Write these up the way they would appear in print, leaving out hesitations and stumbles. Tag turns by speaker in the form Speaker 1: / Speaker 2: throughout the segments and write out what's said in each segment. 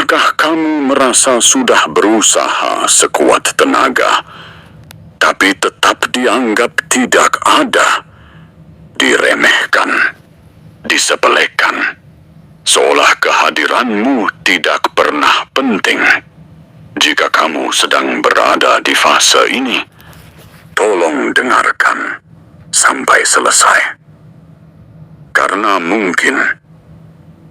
Speaker 1: Apakah kamu merasa sudah berusaha sekuat tenaga, tapi tetap dianggap tidak ada, diremehkan, disepelekan, seolah kehadiranmu tidak pernah penting? Jika kamu sedang berada di fase ini, tolong dengarkan sampai selesai. Karena mungkin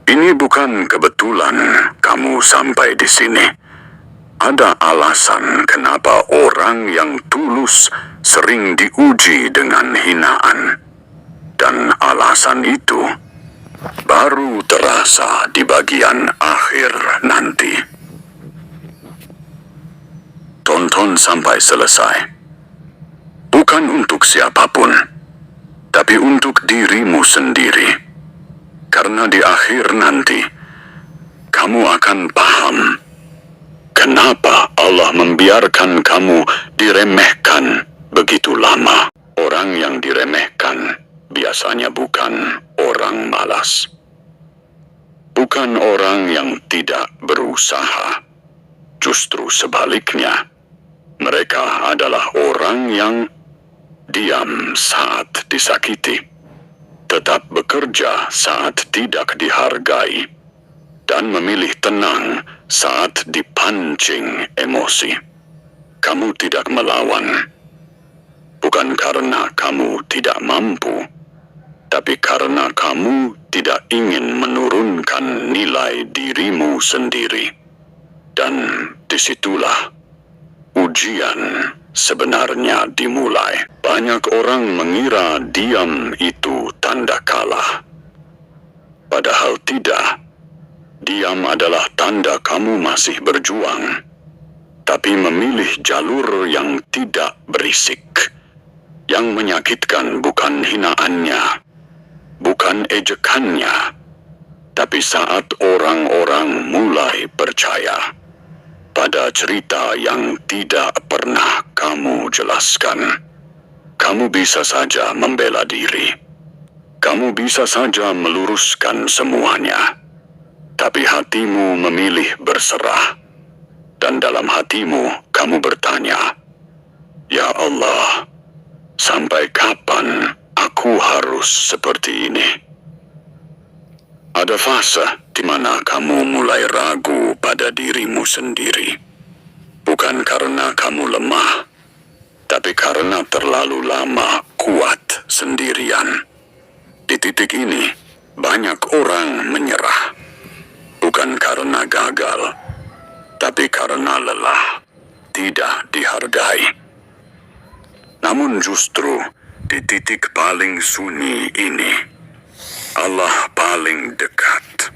Speaker 1: ini bukan kebetulan kamu sampai di sini. Ada alasan kenapa orang yang tulus sering diuji dengan hinaan. Dan alasan itu baru terasa di bagian akhir nanti. Tonton sampai selesai. Bukan untuk siapapun, tapi untuk dirimu sendiri. Karena di akhir nanti, kamu akan paham kenapa Allah membiarkan kamu diremehkan begitu lama. Orang yang diremehkan biasanya bukan orang malas. Bukan orang yang tidak berusaha. Justru sebaliknya, mereka adalah orang yang diam saat disakiti, tetap bekerja saat tidak dihargai, dan memilih tenang saat dipancing emosi. Kamu tidak melawan, bukan karena kamu tidak mampu, tapi karena kamu tidak ingin menurunkan nilai dirimu sendiri. Dan disitulah ujian sebenarnya dimulai. Banyak orang mengira diam itu tanda kalah. Padahal tidak. Diam adalah tanda kamu masih berjuang, tapi memilih jalur yang tidak berisik. Yang menyakitkan bukan hinaannya, bukan ejekannya, tapi saat orang-orang mulai percaya pada cerita yang tidak pernah kamu jelaskan. Kamu bisa saja membela diri. Kamu bisa saja meluruskan semuanya. Tapi hatimu memilih berserah. Dan dalam hatimu kamu bertanya, "Ya Allah, sampai kapan aku harus seperti ini?" Ada fase di mana kamu mulai ragu pada dirimu sendiri. Bukan karena kamu lemah, tapi karena terlalu lama kuat sendirian. Di titik ini, banyak orang menyerah. Bukan karena gagal, tapi karena lelah, tidak dihargai. Namun justru di titik paling sunyi ini, Allah paling dekat.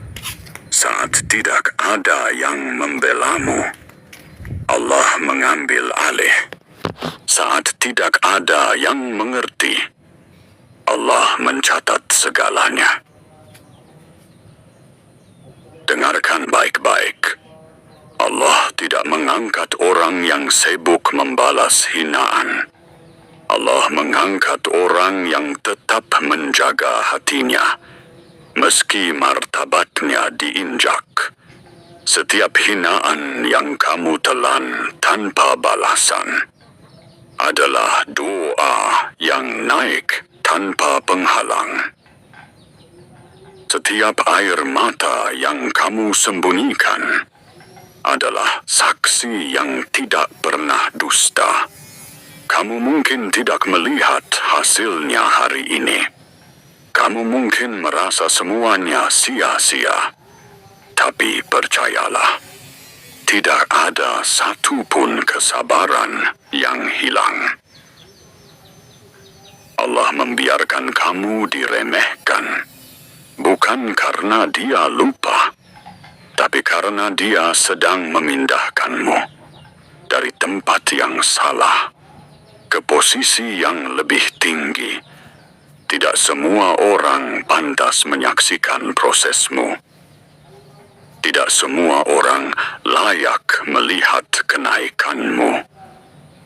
Speaker 1: Saat tidak ada yang membelamu, Allah mengambil alih. Saat tidak ada yang mengerti, Allah mencatat segalanya. Dengarkan baik-baik. Allah tidak mengangkat orang yang sibuk membalas hinaan. Allah mengangkat orang yang tetap menjaga hatinya, meski martabatnya diinjak. Setiap hinaan yang kamu telan tanpa balasan adalah doa yang naik tanpa penghalang. Setiap air mata yang kamu sembunyikan adalah saksi yang tidak pernah dusta. Kamu mungkin tidak melihat hasilnya hari ini. Kamu mungkin merasa semuanya sia-sia. Tapi percayalah, tidak ada satupun kesabaran yang hilang. Allah membiarkan kamu diremehkan, bukan karena Dia lupa, tapi karena Dia sedang memindahkanmu dari tempat yang salah ke posisi yang lebih tinggi. Tidak semua orang pantas menyaksikan prosesmu. Tidak semua orang layak melihat kenaikanmu.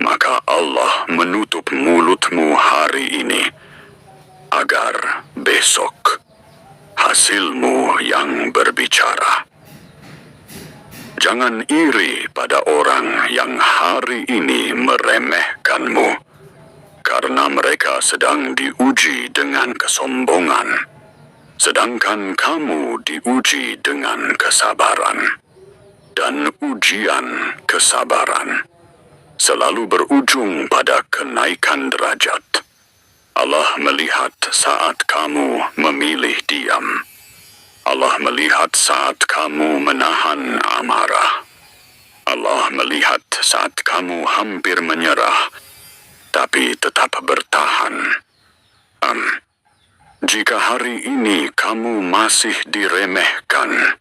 Speaker 1: Maka Allah menutup mulutmu hari ini, agar besok hasilmu yang berbicara. Jangan iri pada orang yang hari ini meremehkanmu, karena mereka sedang diuji dengan kesombongan, sedangkan kamu diuji dengan kesabaran. Dan ujian kesabaran selalu berujung pada kenaikan derajat. Allah melihat saat kamu memilih diam. Allah melihat saat kamu menahan amarah. Allah melihat saat kamu hampir menyerah, tapi tetap bertahan. Jika hari ini kamu masih diremehkan,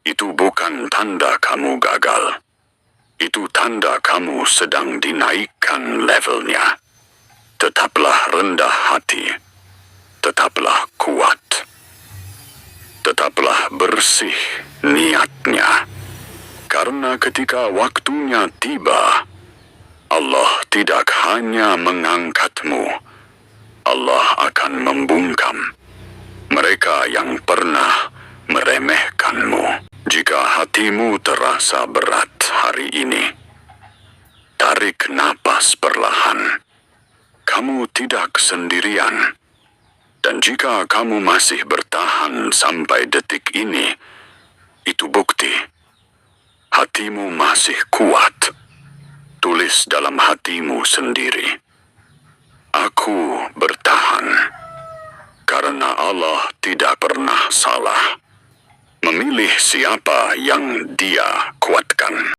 Speaker 1: itu bukan tanda kamu gagal. Itu tanda kamu sedang dinaikkan levelnya. Tetaplah rendah hati. Tetaplah kuat. Tetaplah bersih niatnya. Karena ketika waktunya tiba, Allah tidak hanya mengangkatmu, Allah akan membungkam mereka yang pernah meremehkanmu. Jika hatimu terasa berat hari ini, tarik napas perlahan. Kamu tidak sendirian. Dan jika kamu masih bertahan sampai detik ini, itu bukti hatimu masih kuat. Tulis dalam hatimu sendiri, aku bertahan, karena Allah tidak pernah salah memilih siapa yang Dia kuatkan.